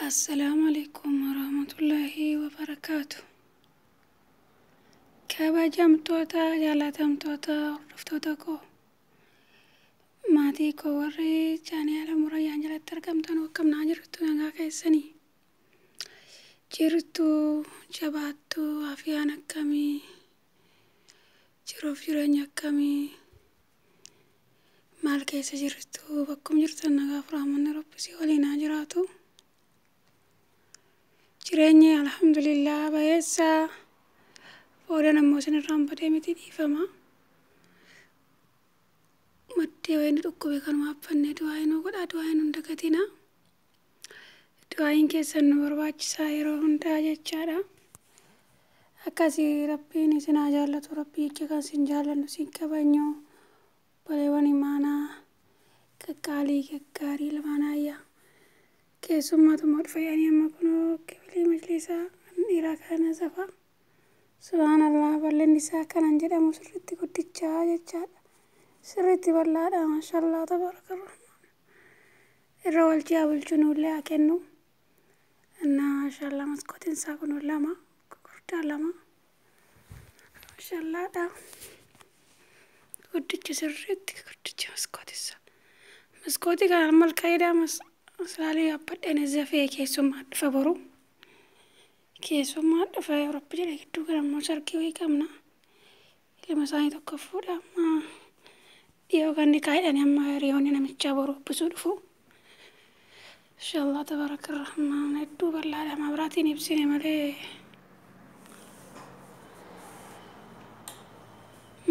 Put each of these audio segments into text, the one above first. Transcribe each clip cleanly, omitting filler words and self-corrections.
السلام عليكم ورحمة الله وبركاته. kabajamtoota jaalatamtoota hordoftoota koo maatii koo warri chaanala Murayyaan jalatti argamtan akkam jirtu nagaa keessanii jirtu jabaattu afiyaan akkamii jiruuf jireenya akkamii maal keessa jirtu bakkum jirtan nagaaf rahmanni Rabbi waliin haa jiraatu. Jireenyi alhamdulillah bayeessa Odan ammoo sanirraan badee miti dhiifama. Maddee wayini dhukkube kanuma affannee du'aayin godhaa du'aayin hunda gatina. Du'aayin keessan nu barbaachisaa yeroo hundaa jechaadha. Akkasii Rabbiin isin haa jaallatu, Rabbii jecha kan isin jaallannu isin kabajnu baleewwan imaanaa qaqqaalii gaggaarii lamaanaayyaa. Keessummaatuma dhufanii amma kunoo kibilii majlisaa dhiiraa kana safa. Subhanallah bal'inni isaa kanan jedhamu sirriitti guddichaa jechaadha. Sirriitti bal'aadha maashaallah tabarakallah. Irra waljiyaa bulchu nullee haa kennu. Maashaallah maskootiin isaa kun lama gurguddaa lama. Maashaallah guddicha sirriitti guddicha maskootisaa. Maskootii kana malkaa'idhaa maslaalee abbadheen zafee keessummaa dhufa boru. Keessummaa dhufa Rabbi jedhe gidduu kana immoo sarkii wayii qabna. Ilma isaanii tokko fuudha amma dhiyoo ganni kaa'edhani amma hiriyoonni namichaa boru ubbisuu dhufu. Inshaallah tabarakarrahmaan hedduu bal'aadha mabraatiin ibsine malee.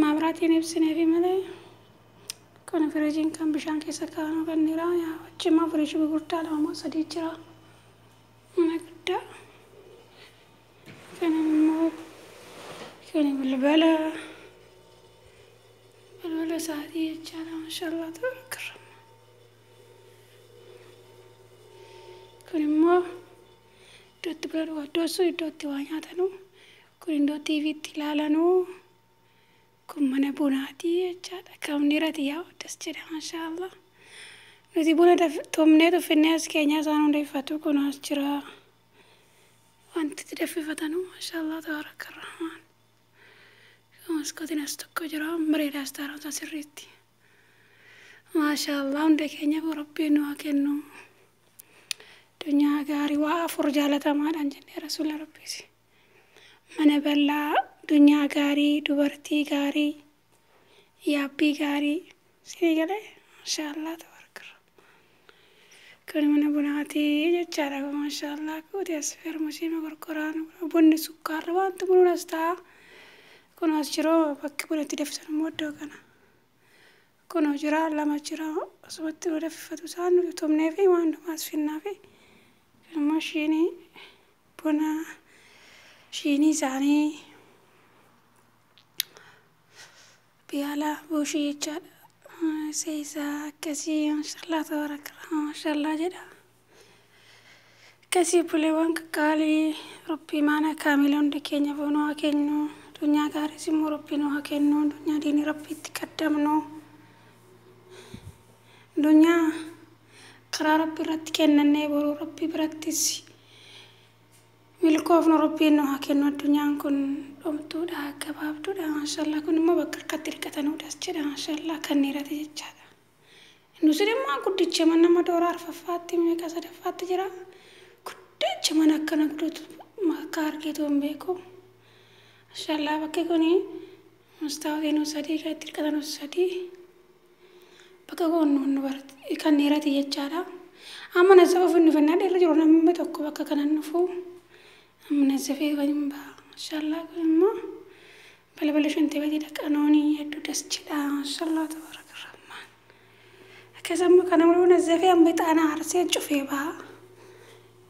Mabraatiin ibsineefi malee kun firiijiin kan bishaan keessa kaa'anu kannira yaa wajjimmaa firiijii gurguddaa lama moo sadii jira. Mana guddaa. Kani balbala sa'aatii jechaadha maashaallah tabarakallah. Kun immoo iddootti bira dhugaddoosu iddootti waa nyaatanu kun iddoo tiiviitti ilaalanu kun mana bunaati jechaadha. Kamni irratti yaa oddas jedha maashaallah. Nuti buna tumnee tuffinnee as keenyaa isaan hundeeffatu kun as jira. Wanti daffifatanu maashaallah tabarakallah. Maskootiin as tokko jira bareedaas taa'aansa sirriitti. Maashaallah hunda keenya Rabbiin nu haa kennu. Dunyaa gaarii waa afur jaalatamaadhaan jennee rasuula Rabbiis. Mana bal'aa, dunyaa gaarii, dubartii gaarii, yaabbii gaarii sinii galee maashaallah tabarakallah. Kun mana bunaatii jechaadha maashaallah kuuti as fermusiima gurguraan bunni sukkaarra wanti bunuun as ta'a. Kun as jiroo bakki bunatti danfisan immoo iddoo kana. Kun jira lama jira asumatti nu danfifatu isaan nuti tumnee fi waan dhumaas finnaa fi kun immoo shiinii buna shiinii isaanii biyaala buushii jechaadha. Seesaa akkasii maashaallah tabarakallah maashaallah jedha. Akkasii buleewwan qaqqaalii Rabbii maana kaamila hundi keenya boonuu haa kennu. Dunyaa gaarii immoo Rabbiin haa kennu. Dunyaa diinii Rabbiitti qaddamnu. Dunyaa karaa Rabbii irratti kennannee boruu Rabbii birattis milkoofnu Rabbiin haa kennu. Addunyaan kun dhomtuudha gabaabduudha maashaallah. Kun immoo bakka harkatti hirkatanuudhaas jedha maashaallah kanniirati jechaadha. Nuti immoo guddicha mana nama dooraa arfaffaatti meeqa sadaffaatti jira. Guddicha mana akkana gudditu akka argeetu hin beeku. Maashaallah bakki kuni mustaawotiin sadii kan itti hirkatan sadii bakka goonnu kanniirati jechaadha. Amma nasafa finnu fannaa dheerra jiru namni tokko bakka kanan dhufu amma nasafee waliin ba'a. Maashaallah kun immoo balbala shantee badii dhaqanoonii hedduu das jedha maashaallah tabarakallah. Akkasuma kana mul'uu nasafee amma ixaana aarsee cufee ba'a.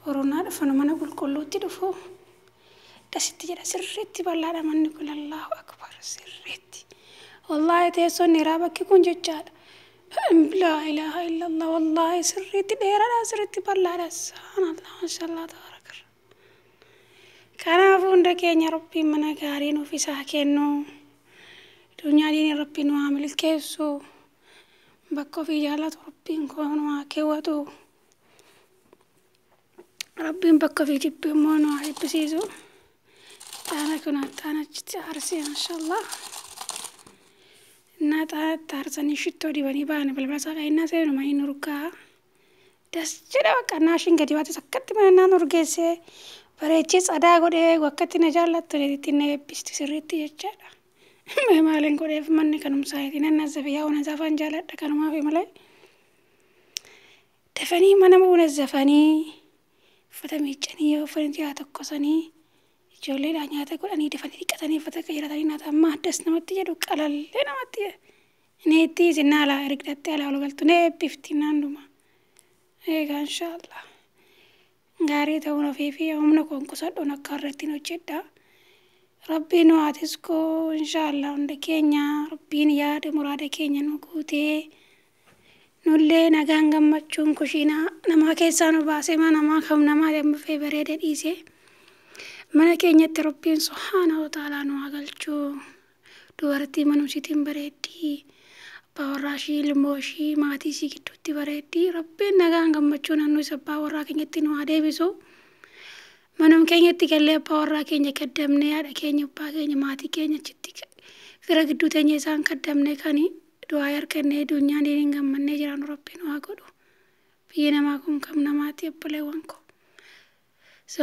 Oroonaa dhufanu mana qulqulluutti dhufu. Dasitti jedha sirriitti bal'aadha manni kun Allahu akbar sirriitti. Wallahi teessoon dhiiraa bakki kun jechaadha. Laa ilaaha illallah wallahi sirriitti dheeraadha sirriitti bal'aadha. Subhanallah maashaallah tabarakallah. Kanaafuu hunda keenya Rabbiin mana gaarii nuuf isaa kennu. Dunyaa diinii Rabbiin nu haa milkeessu. Bakka ofii jaallatu Rabbiin kun nu haa keewwatu. rabbiin bakka fi jibbii immoo nu haa eebbisiisu. Taana kun taanachitti arsii inshallah. Innaa taatti arsanii shittoo dibanii baane balbala isaa qayyinaa seenu maayii nurgaa. Das jedha bakka naashin gadi baate sakkatti mana urgeessee bareechee tsadaa godhee wakkatti na jaallattu itti na eebbisti sirriitti jechaadha. Maaliin godheef manni kanumsaayitii nan nazzafe yaa una zafaan jaalladha kanumaaf malee. Dafanii mana una zafanii uffata miiccanii uffata yaa tokkosanii ijoolleedhaan nyaata godhanii dafanii dhiqatanii uffata qeeratanii nyaata amma addas namatti jedhu qalallee namatti jedhu. Neetti isin alaa ergdattee alaa galtu nee eebbifti naannuma. Eegaa inshallah. Gaarii ta'uun ofii fi humna konkusadhuun akka irratti hojjedha. Rabbiin nu haatis koo inshallah hunda keenya rabbiin yaada muraada keenya nu guutee nullee nagaan gammachuun kushiinaa namaa keessaa nu baasee mana namaa kam namaa damfee bareeda dhiisee mana keenyatti rabbiin subhaanahu wa ta'aalaa nu haa galchuu. Dubartii manumsiitiin bareeddii abbaa warraa ishii ilmoo ishii maatii ishii gidduutti bareeddii rabbiin nagaan gammachuun hannu isa abbaa warraa keenyatti nu haa deebisu. Manum keenyatti gallee abbaa warraa keenya kaddamnee haadha keenya abbaa keenya maatii keenya achitti fira gidduu teenya isaan kaddamnee kani du'aa harkannee dunyaan deeniin gammannee jiraannu rabbiin haa godhu. Biyyi namaa kun kam namaatti obboleewwan koo.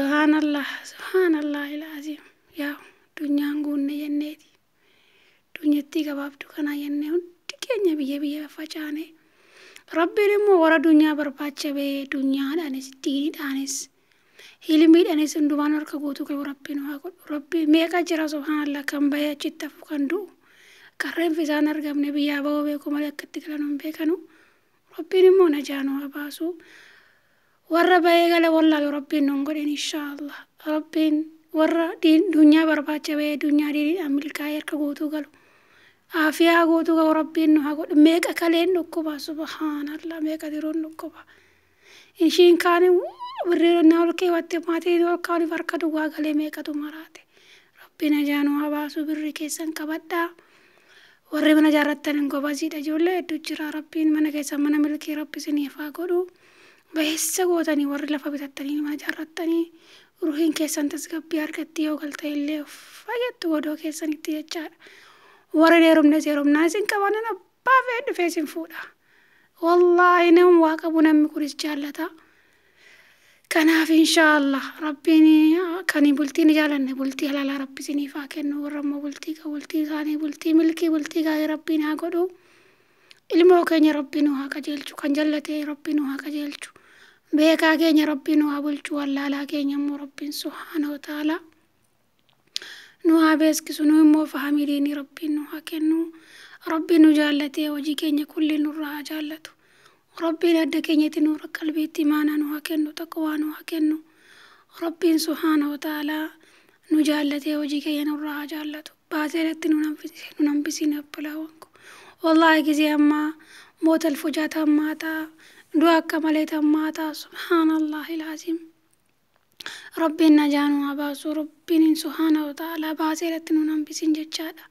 Subhaanallah ilaazim. Yaa dunyaan guunne jenneeti. Dunyatti gabaabdu kana jennee hundi keenya biyya facaane. Rabbiin immoo warra dunyaa barbaacha bee dunyaadhaanis diiniidhaanis hilmiidhaanis hundumaan harka guutuu qabu rabbiin haa godhu. Rabbiin meeqa jira subhaanallah kan bahee achitti hafu kan du'u. Karreen fisaan argamne biyyaa bahuu beeku malee akkatti galan hin beekanu. Rabbiin immoo najaanuu haa baasu. Warra bahee gala wallaalu rabbiin nun godhin inshallah. Rabbiin warra dunyaa barbaacha bahee dunyaa diiniidhaan milkaa'ee harka guutuu galu. Aafiyaa guutuu qabu rabbiin nu haa godhu. Meeqa kaleen dhukkuba subhaanallah meeqa diruun dhukkuba. Ishiin kaanii birriirannaa ol keewwatte maatiin ol kaaniif harka duwwaa galee meeqatu maraate. Rabbiin najaanuu haa baasu birri keessan qabadhaa. Warri mana jaarrattan hin gobasiidha ijoollee hedduu jira rabbiin mana keessan mana milkii rabbi isiniif haa godhu. Baheessa gootanii warri lafa bitattanii mana jaarrattanii ruhiin keessan tasgabbii argatti yoo galta illee fayyattu godoo keessanitti jechaadha. Warri heerumnaa isin qabanan abbaa fee dhufee isin fuudha. Wallaahi nam waa qabu namni kunis jaallata. Kanaaf inshallah rabbiin kan bultiin jaalanne bultii halaalaa rabbi isiniif haa kennu. Warra immoo bultii isaanii bultii milkii bultii gaarii rabbiin haa godhu. Ilmoo keenya rabbiin nu haa qajeelchu kan jaallatee rabbiin nu haa qajeelchu. Beekaa keenya rabbiin nu haa bulchu wallaalaa keenya immoo rabbiin subhaanahu wa ta'aalaa nu haa beeskisu nu immoo fahamii diinii rabbiin nu haa kennu. Rabbiin nu jaallatee hojii keenya kulli nurraa haa jaallatu. Rabbiin adda keenyatti nuura qalbiitti imaanaa nu haa kennu taqwaa nu haa kennu. Rabbiin subhaanahu wa ta'aalaa nu jaallatee hojii keenya nurraa haa jaallatu. Baasee irratti nu hambisiin obbolaawwan koo. Wallaahi gisee ammaa mootal fujaata ammaata du'a akka malee tammaata subhaanallah ilaazim. Rabbiin najaanuu haa baasu rabbiin subhaanahu wa ta'aalaa baasee irratti nu hambisiin jechaadha.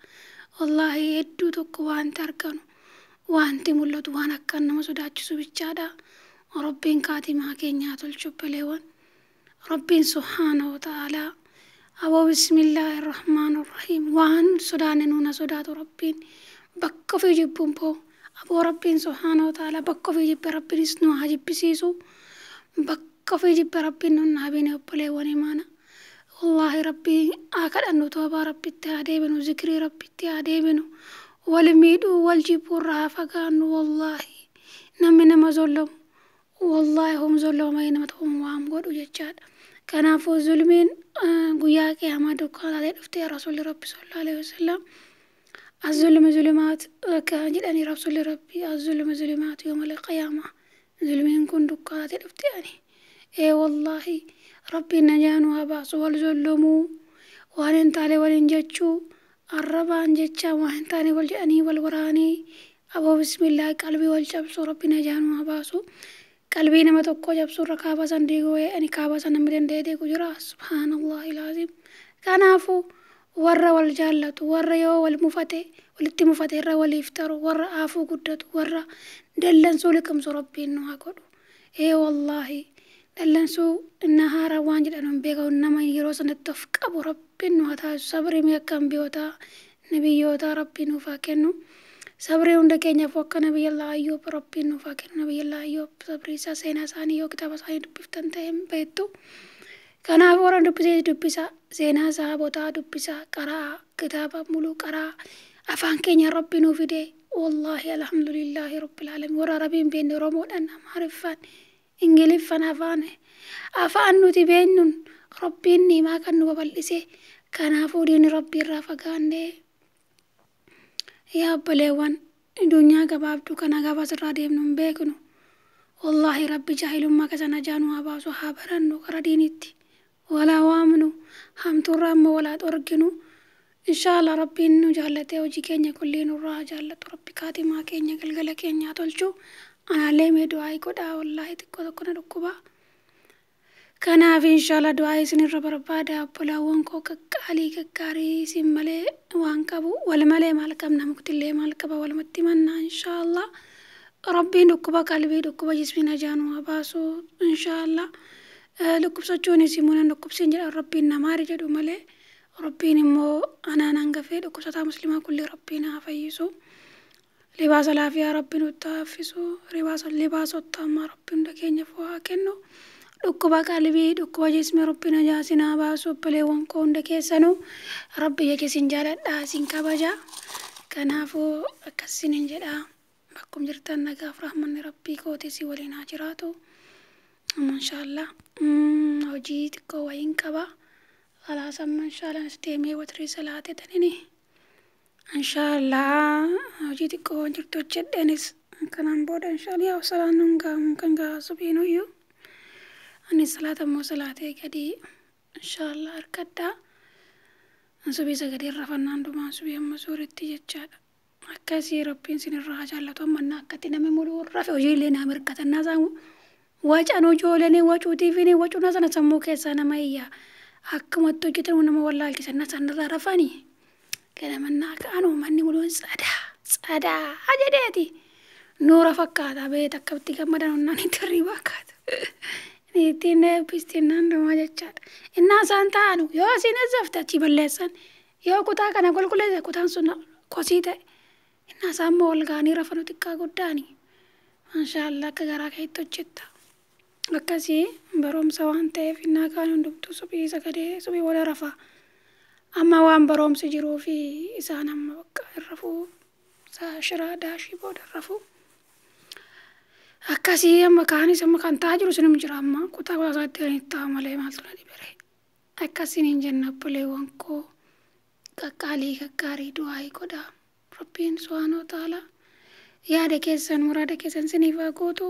Wallaahi hedduu tokko waanti arganu waanti mul'atu waan akka nama sodaachisu bichaadha. Rabbiin kaatimaa keenyaa tolchu obbaleewwan. Rabbiin subhaanahu wa ta'aalaa aboo bismillahir rahmaanir rahiim waan sodaanne nuuna sodaatu rabbiin bakka ofii jibbuun boo aboo rabbiin subhaanahu wa ta'aalaa bakka ofii jibbe rabbiinis nu haa jibbisiisu. Bakka ofii jibbe rabbiin nun haa beene obbaleewwan imaana. Wallaahi rabbii haa kadhannu toobaa rabbitti haa deebinu zikrii rabbitti haa deebinu. Wal miidhuu wal jibbuurraa haa fagaannu wallaahi namni nama zollamu wallaahi hom zollama nama ta'uun waan godhu jechaadha. Kanaafuu zulmiin guyyaa qiyaamaa dukkaanaalee dhuftee rasuulli rabbi sallallahu alaihi wasallam az-zulmu zulumaat kan jedhanii rasuulli rabbi az-zulmu zulumaat yawmal qiyaamah zulmiin kun dukkaanaalee dhuftee ani wallaahi rabbiin najaanuu haa baasu wal zollamuu waan hin taane waliin jechuu arrabaan jecha waan hin taane wal jedhanii wal waraanii aboo bismillah qalbii wal cabsu rabbi najaanuu haa baasu. Qalbii nama tokko jabsu irra kaaba san diiguu ani kaaba san namni danda'ee diigu jira subhaanallah ilaazim. Kanaafuu warra wal jaallatu warra yoo wal mufate walitti mufate irra waliif taru warra aafuu guddatu warra dallansuu liqimsu rabbiin nu haa godhu. Wallaahi dallansuu inna haaraa waan jedhan beekamu nama yeroo sanatti of qabu rabbiin nu haa taasisu sabrii mi'akkan biyyoota nabiyyoota rabbiin nuuf haa kennu sabrii hunda keenyaaf akka nabiyyallaa Ayyuub rabbiin nuuf haa kennu nabiyyallaa Ayyuub sabrii isaa seenaa isaanii yoo kitaaba isaanii dubbiftan ta'e beektu kanaaf warra dubbisa seenaa sahaabotaa dubbisa qaraa kitaaba muluu qaraa afaan keenya rabbi nuuf fide wallahi alhamdulillahi rabbil alamin warra arabiin beekne oromoodhaan amaariffaan ingiliffaan afaan nuti beeknuun rabbiin niimaa kan nu babal'ise kanaafuu diinni rabbii irraa fagaannee yaa obboleewwan dunyaa gabaabduu kana gaafa asirraa deemnu hin beeknu wallahi rabbi jaahilummaa keessan ajaanu haa baasu haa barannu karaa diinitti walaa waamnu hamtuurraa ammoo walaa xorginu inshallah rabbiin nu jaallatee hojii keenya kulli nurraa jaallatu rabbi kaatimaa keenya galgala keenya tolchu analee mee du'aa godhaa wallahi xiqqoo tokko na dhukkuba kanaaf inshallah du'aa isinirra barbaada obbolaawwan koo qaqqaalii gaggaarii isin malee waan qabu wal malee maal qabna muktillee maal qaba walumatti mannaa inshallah rabbiin dhukkuba qalbii dhukkuba jismii najaanu haa baasu inshallah dhukkubsachuun isimuun dhukkubsiin jedha rabbiin namaari jedhu malee rabbiin immoo anaan hangafee dhukkubsataa muslimaa kulli rabbiin haa fayyisu libaasa laafiyaa rabbiin nutti haa haffisu libaasota ammaa rabbiin hunda keenyaaf haa kennu dhukkuba qalbii dhukkuba jismii rabbiin najaasin haa baasu obboleewwan koo hunda keessanuu rabbi isin jaaladhaa isin kabaja kanaafuu akkasiniin jedha bakkum jirtan nagaaf rahmanni rabbii kootii si waliin haa jiraatu inshallah hojii xiqqoo wayiin qaba خلاص أما إن شاء الله نستمع وتري صلاة تاني إن شاء الله وجيتك كون جرتو جدنس كان بود إن شاء الله وصلاة نونغا ممكن جا سبينو يو أني صلاة مو صلاة كدي إن شاء الله أركدا نسبي سكدي رفنا عندما سبي أما سورة تيجاد أكاسي ربين سن الرجال لا تمنا كتنا مملو رفع وجيلنا مركز الناس وجأنو جولني وجودي فيني وجونا سنسمو كيسانا مايا akkuma hojjetan nama wallaalchisan sanarraa rafanii galamannaa kaanuu manni muluun tsadaa jedheeti nuura fakkaata beet akkatti gammadan onnaan itti hirriibaa kaata ittiin eebbistiin naandumaa jechaadha innaa isaan ta'anu yoo isin eessafte achi balleessan yoo kutaa kana qulqulleessa kutaan sun kosii ta'e innaa isaan immoo wal ga'anii rafanu xiqqaa guddaanii maashaallah akka garaa keetti hojjetta akkasii barumsa waan ta'eef innaa kaan hundumtuu subii sagadee subii wala rafaa amma waan barumsi jiruu fi isaan amma bakka irrafuu shiraa daashii booda irrafuu akkasii amma kaanis amma kan ta'aa jiru sinum jira amma kutaa isaatti kan itti ta'a malee maaltu na dhibere akkasiin hin jenna obboleewwan koo qaqqaalii gaggaarii du'aa godhaa rabbiin subhaanahu wa ta'aalaa yaada keessan muraada keessan siniif haa guutu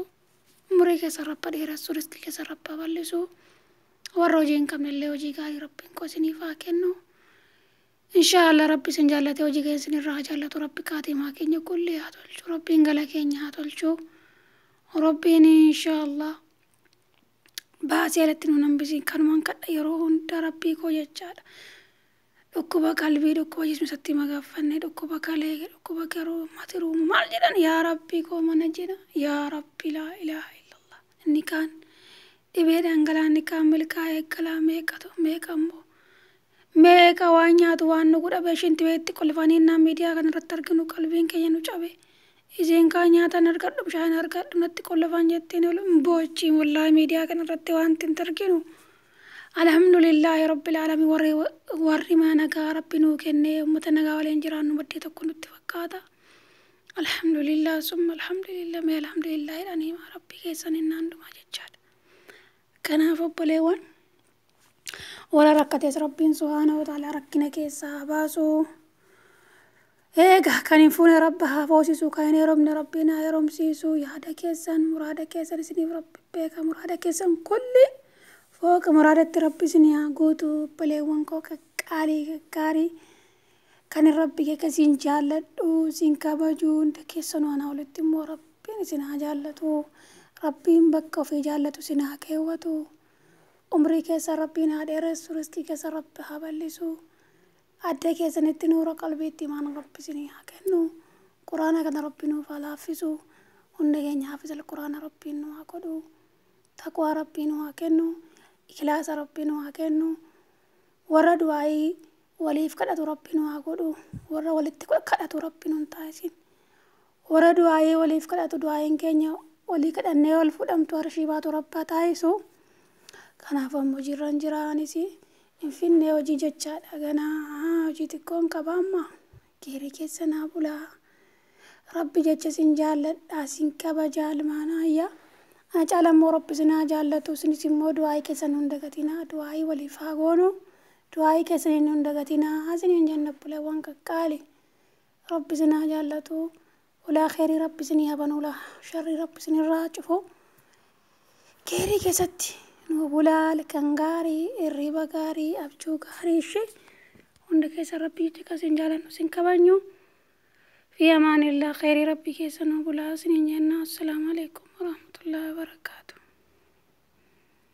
umurii keessa rabba dheeressu riskii keessa rabba bal'isu warra hojii hin qabnellee hojii gaarii rabbiin koo isiniif haa kennu inshallah rabbi isin jaallatee hojii keenya isinirraa haa jaallatu rabbi kaatimaa keenya kulli haa tolchu rabbiin gala keenya haa tolchu rabbiin inshallah baasii alatti nu hambisiin kanumaan kadha yeroo hunda rabbii koo jechaadha dhukkuba qalbii dhukkuba jismisatti magaaffanne dhukkuba kalee dhukkuba garuu matiruu maal jedhan yaa rabbii koo mana jedha yaa rabbi laa ilaaha illallah inni kaan dhibee dhangala'aa inni kaan milkaa'ee eeggalaa meeqammoo meeqa waan nyaatu waan nu godha beeshinti beetti qolfanii naan miidiyaa kana irratti arginu qalbiin keenya nu cabe isiin kaan nyaatan argadhu bishaan argadhu natti qolfaan jettiin boochi wallahi miidiyaa kana irratti waan tin arginu alhamdulillahi rabbil alamin warri maa nagaa rabbi nuu kennee ummata nagaa waliin jiraannu baddee tokko nutti fakkaata alhamdulillah summa alhamdulillah mee alhamdulillah jedhanii maa rabbii keessan innaan dhumaa jechaadha kanaaf obboleewwan wala rakkatees rabbiin subhaanahu wa ta'aalaa rakkina keessaa baasu eega kan hin fuune rabba haa foosisu kan hin heerumne rabbiin haa heerumsiisu yaada keessan muraada keessan isiniif rabbi beeka muraada keessan kulli fooqa muraadatti rabbi isin haa guutu obboleewwan koo qaqqaalii gaggaarii kan rabbi keekasiin jaalladhu isin kabaju hunda keessan waan walitti immoo rabbiin isin haa jaallatu rabbiin bakka ofii jaallatu isin haa keewwatu umrii keessa rabbiin haa dheeressu riskii keessa rabbi haa bal'isu adda keessanitti nuura qalbiitti imaan rabbi isin haa kennu quraana kana rabbi nuuf haa laaffisu hunda keenya haafizal quraana rabbiin nu haa godhu taqwaa rabbiin waa kennu, ikhlaasa rabbiin waa kennu, warra du'aayii waliif kadhatu rabbiin waa godhu, warra walitti kadhatu rabbiin hin taasisin. Warra du'aayii waliif kadhatu du'aayiin keenya walii kadhannee wal fudhamtu arshii baatu rabbaa taasisu. Kanaaf ammoo jirran jiraanis hin finne hojii jechaadha. Ganaa hojii xiqqoon qaba amma geerii keessa naa bulaa. Rabbi jecha sin jaalladhaa sin kabajaa ilmaanaayyaa. Ana caalaan immoo rabbi sinaa jaallatu isinis immoo du'aayii keessan hin dagatinaa. Du'aayii waliif haa goonu. Du'aayii keessan hin dagatinaa. Isiniin jenna buleewwan qaqqaali. Rabbi sinaa jaallatu. Ulaa khairii rabbi sinii haban ulaa sharrii rabbi sinirraa cufu. Geerii keessatti nu bulaa kan gaarii hirriba gaarii abjuu gaarii ishee hunda keessa rabbi jecha sin jaalannu sin kabajnu. في أمان الله خير ربي كيسن وبلا سنين جنة. السلام عليكم ورحمة الله وبركاته.